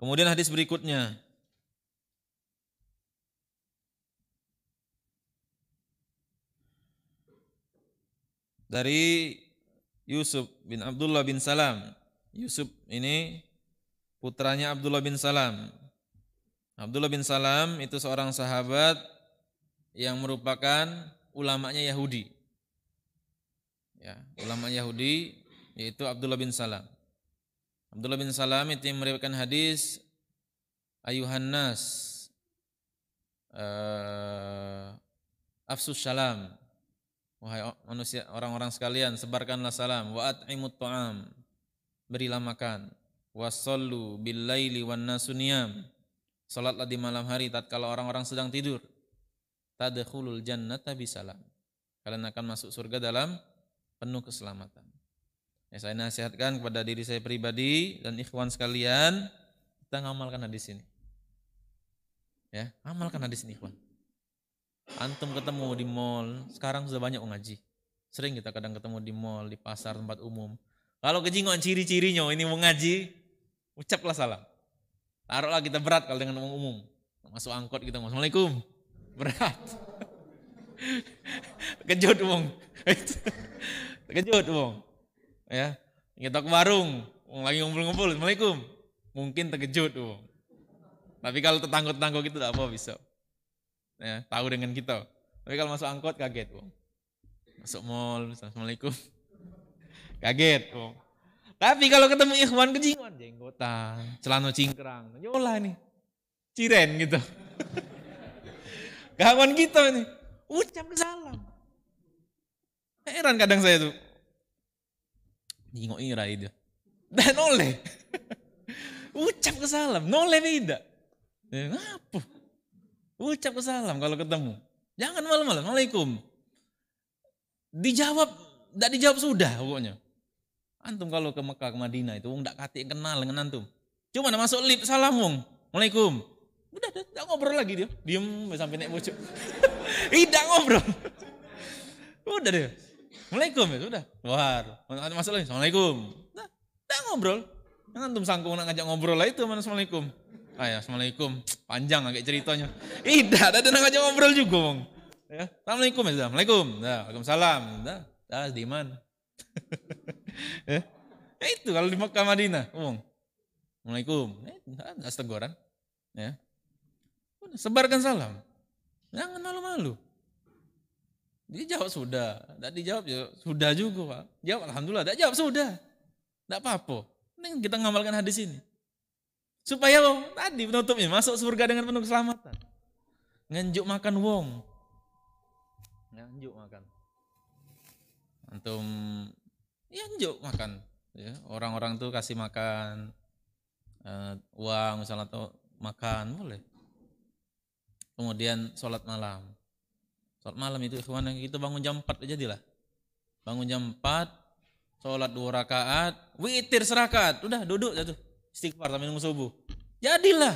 Kemudian hadis berikutnya. Dari Yusuf bin Abdullah bin Salam. Yusuf ini putranya Abdullah bin Salam. Abdullah bin Salam itu seorang sahabat yang merupakan ulamanya Yahudi. Ya, ulama Yahudi yaitu Abdullah bin Salam. Abdullah bin Salam itu yang meriwayatkan hadis ayuhan nas afsus salam, wahai manusia, orang-orang sekalian, sebarkanlah salam, wa at'imut ta'am, berilah makan, wasallu bil laili wan nasu niyam, salatlah di malam hari tatkala orang-orang sedang tidur, tadkhulul jannata bisalam, kalian akan masuk surga dalam penuh keselamatan. Ya, saya nasihatkan kepada diri saya pribadi dan ikhwan sekalian, kita ngamalkan hadis ini. Ya, amalkan hadis ini, ikhwan. Antum ketemu di mall, sekarang sudah banyak ngaji. Sering kita kadang ketemu di mall, di pasar, tempat umum. Kalau kejingoan ciri-cirinya ini mau ngaji, ucaplah salam. Taruhlah kita berat kalau dengan umum. Masuk angkot kita ngomong, Assalamualaikum. Berat. Kejut, Bung. Kejut, Bung. Ya, kita ke warung, lagi ngumpul-ngumpul, Assalamualaikum. Mungkin terkejut, Bung. Tapi kalau tetangga-tetangga gitu tak apa bisa. Ya, tahu dengan kita. Tapi kalau masuk angkot kaget, Bung. Masuk mall, Assalamualaikum. Kaget, Bung. Tapi kalau ketemu ikhwan kejingan, jenggotan, celana cingkrang, nyolah nih. Ciren gitu. Kawan kita nih, ucap salam. Heran kadang saya tuh. Jingok ira itu. Dan oleh. Ucap ke salam, noleh beda. Ngapa? Ucap ke salam kalau ketemu. Jangan malam-malam, Assalamualaikum. Dijawab, tidak dijawab sudah pokoknya. Antum kalau ke Mekah, ke Madinah itu, enggak kati kenal dengan antum. Cuma masuk lift salam, wong. Assalamualaikum. Udah, enggak ngobrol lagi dia. Diem sampai naik bocok. Tidak ngobrol. Udah deh. Assalamualaikum ya sudah. Luar. Masuk lagi. Assalamualaikum. Nah, enggak ngobrol. Yang antum sangkung nak ngajak ngobrol lah itu mana Assalamualaikum. Assalamualaikum. Panjang agak ceritanya. Tidak, ada nak ngajak ngobrol juga, wong. Ya, Assalamualaikum ya. Assalamualaikum. Waalaikumsalam. Dah, di mana? Ya. Itu kalau di Mekah Madinah, Wong. Assalamualaikum. Enggak teguran. Ya. Sebarkan salam. Jangan malu-malu. Dijawab sudah, tidak dijawab ya sudah juga, Pak. Jawab alhamdulillah, tidak jawab sudah. Tidak apa-apa. Ini kita ngamalkan hadis ini. Supaya tadi penutupnya masuk surga dengan penuh keselamatan. Nganjuk makan wong. Nganjuk makan. Antum ya njuk makan, ya. Orang-orang tuh kasih makan uang misalnya atau makan boleh. Kemudian sholat malam. Sholat malam itu ikhwan, kita bangun jam 4 aja jadilah. Bangun jam 4, sholat 2 rakaat, witir serakaat, udah duduk jatuh. Istighfar sampai nunggu subuh. Jadilah.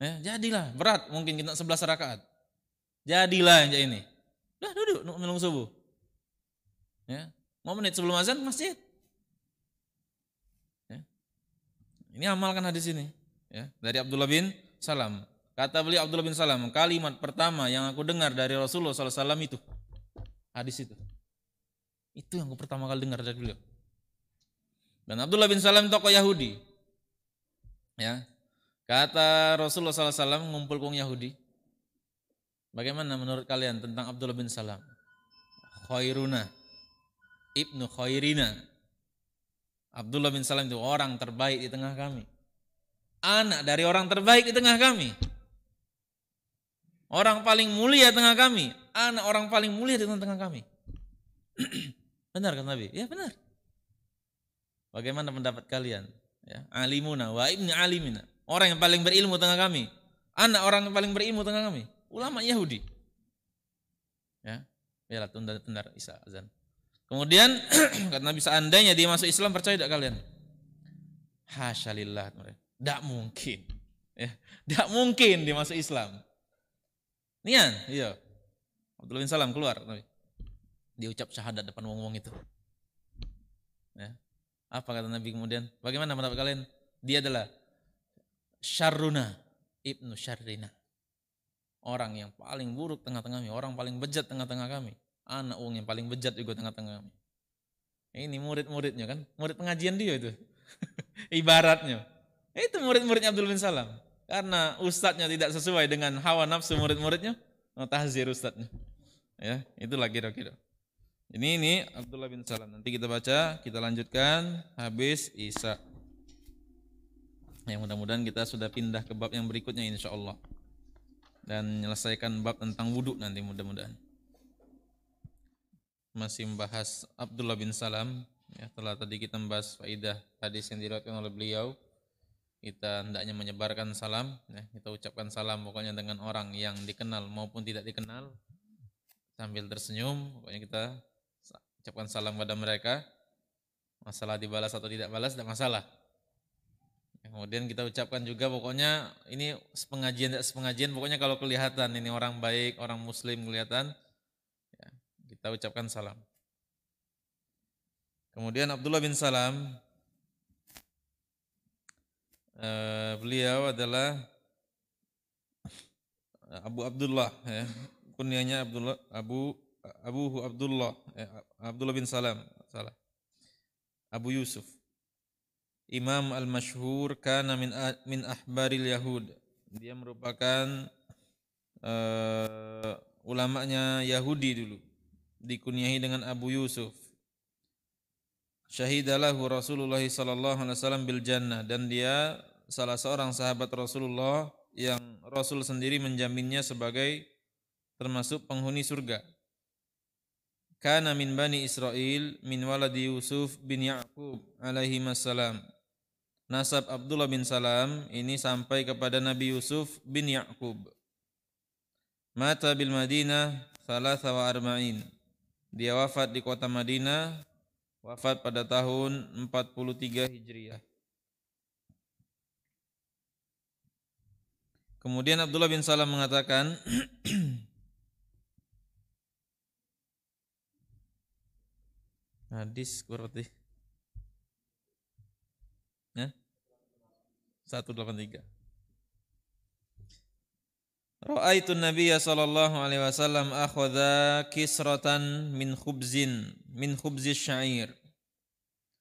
Ya, jadilah. Berat mungkin kita 11 rakaat. Jadilah yang ini. Udah duduk menunggu subuh. Ya, mau menit sebelum azan masjid. Ya. Ini amalkan hadis ini. Ya, dari Abdullah bin Salam. Kata beliau Abdullah bin Salam, kalimat pertama yang aku dengar dari Rasulullah SAW itu hadis itu. Itu yang aku pertama kali dengar dari beliau. Dan Abdullah bin Salam tokoh Yahudi. Ya, kata Rasulullah SAW ngumpul kong Yahudi. Bagaimana menurut kalian tentang Abdullah bin Salam? Khairuna Ibnu Khairina. Abdullah bin Salam itu orang terbaik di tengah kami. Anak dari orang terbaik di tengah kami. Orang paling mulia di tengah kami. Anak orang paling mulia di tengah kami. Benar kan Nabi? Ya benar. Bagaimana pendapat kalian? Ya, alimuna wa ibni alimina. Orang yang paling berilmu tengah kami. Anak orang yang paling berilmu tengah kami. Ulama Yahudi. Ya, biarlah tunda Isa azan. Kemudian kata Nabi, seandainya dia masuk Islam, percaya tidak kalian? Hasyalillah. Tidak mungkin. Ya, tidak mungkin dia masuk Islam. Nian, iya. Abdullah bin Salam keluar. Dia ucap syahadat depan wong-wong itu. Ya. Apa kata Nabi kemudian? Bagaimana pendapat kalian? Dia adalah syarruna ibnu syarrina. Orang yang paling buruk tengah-tengah kami, orang paling bejat tengah-tengah kami. Anak wong yang paling bejat juga tengah-tengah kami. Ini murid-muridnya kan, murid pengajian dia itu. Ibaratnya. Itu murid-muridnya Abdullah bin Salam. Karena ustadznya tidak sesuai dengan hawa nafsu murid-muridnya, tahzir ustadznya. Ya, itulah kira-kira. Ini Abdullah bin Salam. Nanti kita baca, kita lanjutkan habis Isya. Ya, mudah-mudahan kita sudah pindah ke bab yang berikutnya insyaallah. Dan menyelesaikan bab tentang wudhu nanti mudah-mudahan. Masih membahas Abdullah bin Salam. Ya, setelah tadi kita membahas faidah hadis yang diriwayatkan oleh beliau, kita hendaknya menyebarkan salam. Ya, kita ucapkan salam pokoknya dengan orang yang dikenal maupun tidak dikenal, sambil tersenyum. Pokoknya kita ucapkan salam pada mereka. Masalah dibalas atau tidak balas tidak masalah. Ya, kemudian kita ucapkan juga pokoknya ini sepengajian pokoknya kalau kelihatan ini orang baik, orang muslim kelihatan, ya, kita ucapkan salam. Kemudian Abdullah bin Salam, beliau adalah Abu Abdullah, ya. Kunyahnya Abdullah, Abdullah bin Salam, salah. Abu Yusuf. Imam al-Mashhur kana min ahbaril Yahud. Dia merupakan ulamanya Yahudi dulu. Dikunyahi dengan Abu Yusuf. Syahidalahu Rasulullah sallallahu alaihi wasallam bil jannah, dan dia salah seorang sahabat Rasulullah yang Rasul sendiri menjaminnya sebagai termasuk penghuni surga. Kana min bani Israel min waladi Yusuf bin Ya'qub alaihi wassalam. Nasab Abdullah bin Salam ini sampai kepada Nabi Yusuf bin Ya'qub. Mata bil Madinah 43. Dia wafat di kota Madinah, wafat pada tahun 43 Hijriah. Kemudian Abdullah bin Salam mengatakan, hadis berarti ya? 183. Ra'aitu Nabiyya sallallahu alaihi wasallam akhadha kisratan min khubzi syair.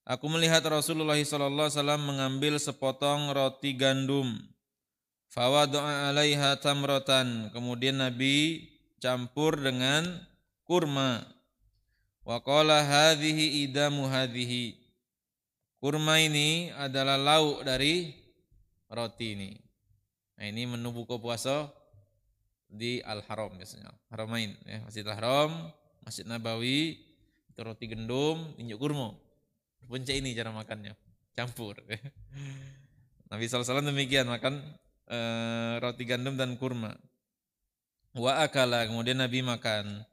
Aku melihat Rasulullah sallallahu alaihi wasallam mengambil sepotong roti gandum. Fawada'a 'alaiha tamratan. Kemudian Nabi campur dengan kurma. Wa qala hadhihi idamu hadhihi. Kurma ini adalah lauk dari roti ini. Nah, ini menu buka puasa di Al-Haram biasanya. Haramain ya, Masjidil Haram, Masjid Nabawi, itu roti gandum, injak kurma. Punca ini cara makannya, campur. Nabi SAW demikian makan roti gandum dan kurma. Wa akala, kemudian Nabi makan.